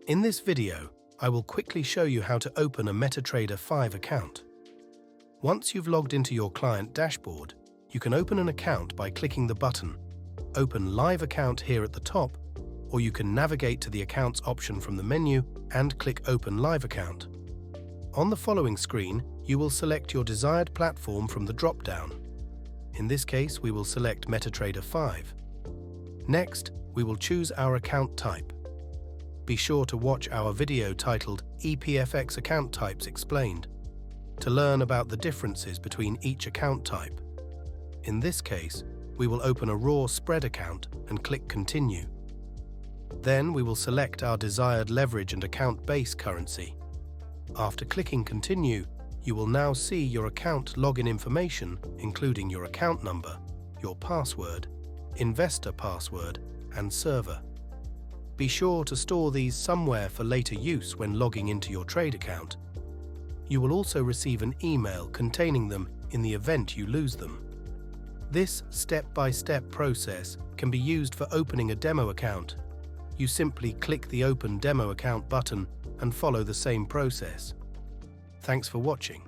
In this video, I will quickly show you how to open a MetaTrader 5 account. Once you've logged into your client dashboard, you can open an account by clicking the button Open Live Account here at the top, or you can navigate to the Accounts option from the menu and click Open Live Account. On the following screen, you will select your desired platform from the drop-down. In this case, we will select MetaTrader 5. Next, we will choose our account type. Be sure to watch our video titled EPFX Account Types Explained to learn about the differences between each account type. In this case, we will open a raw spread account and click Continue. Then we will select our desired leverage and account base currency. After clicking Continue, you will now see your account login information, including your account number, your password, investor password, and server. Be sure to store these somewhere for later use when logging into your trade account. You will also receive an email containing them in the event you lose them. This step-by-step process can be used for opening a demo account. You simply click the Open Demo Account button and follow the same process. Thanks for watching.